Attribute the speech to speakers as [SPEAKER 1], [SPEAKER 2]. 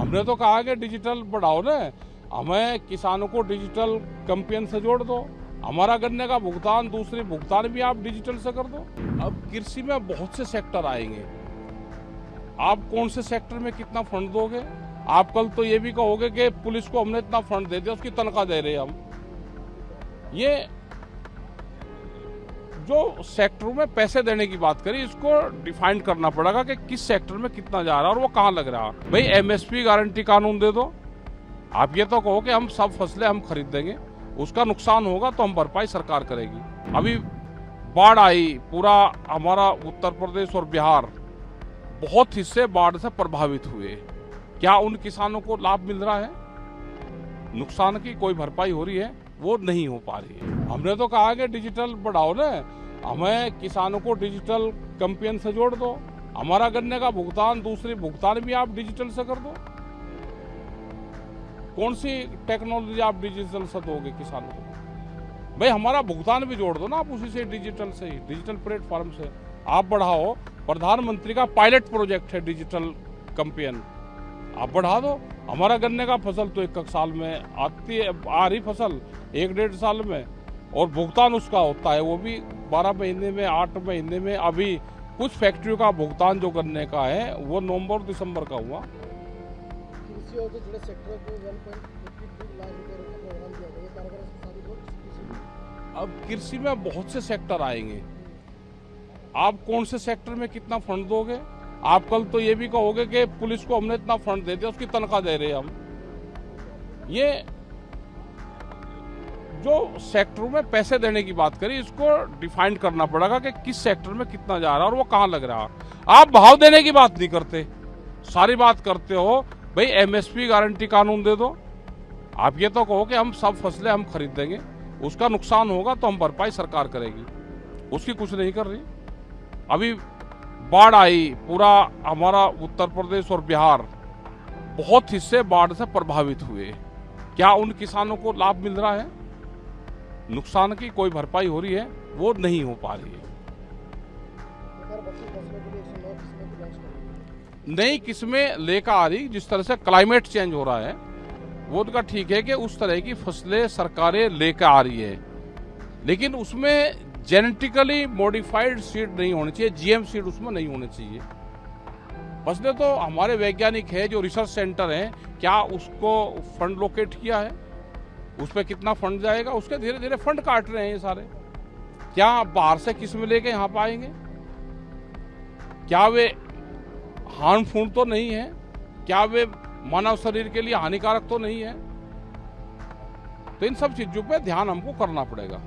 [SPEAKER 1] हमने तो कहा कि डिजिटल बढ़ाओ ना, हमें किसानों को डिजिटल कैंपेन से जोड़ दो, हमारा गन्ने का भुगतान, दूसरी भुगतान भी आप डिजिटल से कर दो। अब कृषि में बहुत से सेक्टर आएंगे, आप कौन से सेक्टर में कितना फंड दोगे? आप कल तो ये भी कहोगे कि पुलिस को हमने इतना फंड दे दिया, उसकी तनख्वाह दे रहे हैं हम। ये जो सेक्टरों में पैसे देने की बात करी, इसको डिफाइन करना पड़ेगा कि किस सेक्टर में कितना जा रहा है और वो कहाँ लग रहा है। भाई एमएसपी गारंटी कानून दे दो। आप ये तो कहो कि हम सब फसलें हम खरीद देंगे, उसका नुकसान होगा तो हम भरपाई सरकार करेगी। अभी बाढ़ आई, पूरा हमारा उत्तर प्रदेश और बिहार बहुत हिस्से बाढ़ से प्रभावित हुए। क्या उन किसानों को लाभ मिल रहा है? नुकसान की कोई भरपाई हो रही है? वो नहीं हो पा रही है। हमने तो कहा कि डिजिटल बढ़ाओ ना, हमें किसानों को डिजिटल कैंपेन से जोड़ दो, हमारा गन्ने का भुगतान, दूसरी भुगतान भी आप डिजिटल से कर दो। कौन सी टेक्नोलॉजी आप डिजिटल से दोगे किसानों को? भाई हमारा भुगतान भी जोड़ दो ना आप उसी से, डिजिटल से ही, डिजिटल प्लेटफॉर्म से आप बढ़ाओ। प्रधानमंत्री का पायलट प्रोजेक्ट है डिजिटल कैंपेन, आप बढ़ा दो। हमारा गन्ने का फसल तो एक साल में आ रही फसल 1-1.5 साल में, और भुगतान उसका होता है वो भी 12 महीने में, 8 महीने में। अभी कुछ फैक्ट्रियों का भुगतान जो गन्ने का है वो नवंबर दिसंबर का हुआ।
[SPEAKER 2] कृषि और जुड़े सेक्टर को 1.52 लाख रुपए का प्रोग्राम दिया गया।
[SPEAKER 1] अब कृषि में बहुत से सेक्टर आएंगे, आप कौन से सेक्टर में कितना फंड दोगे? आप कल तो ये भी कहोगे कि पुलिस को हमने इतना फंड दे दिया, उसकी तनख्वाह दे रहे हैं हम। ये जो सेक्टरों में पैसे देने की बात करी, इसको डिफाइन करना पड़ेगा कि किस सेक्टर में कितना जा रहा है और वो कहाँ लग रहा है। आप भाव देने की बात नहीं करते, सारी बात करते हो भाई एमएसपी गारंटी कानून दे दो। आप ये तो कहो कि हम सब फसलें हम खरीद देंगे, उसका नुकसान होगा तो हम भरपाई सरकार करेगी, उसकी कुछ नहीं कर रही। अभी बाढ़ आई, पूरा हमारा उत्तर प्रदेश और बिहार बहुत हिस्से बाढ़ से प्रभावित हुए। क्या उन किसानों को लाभ मिल रहा है? नुकसान की कोई भरपाई हो रही है? वो नहीं हो पा रही है। नई किस्में लेकर आ रही, जिस तरह से क्लाइमेट चेंज हो रहा है वो उनका ठीक है कि उस तरह की फसलें सरकारें लेकर आ रही है, लेकिन उसमें जेनेटिकली मॉडिफाइड सीड नहीं होनी चाहिए, जीएम सीड उसमें नहीं होने चाहिए। फसलें तो हमारे वैज्ञानिक है जो रिसर्च सेंटर हैं, क्या उसको फंड लोकेट किया है? उस पर कितना फंड जाएगा? उसके धीरे धीरे फंड काट रहे हैं ये सारे। क्या बाहर से किस्म लेके यहाँ पाएंगे? क्या वे हार्मफुल तो नहीं है? क्या वे मानव शरीर के लिए हानिकारक तो नहीं है? तो इन सब चीजों पे ध्यान हमको करना पड़ेगा।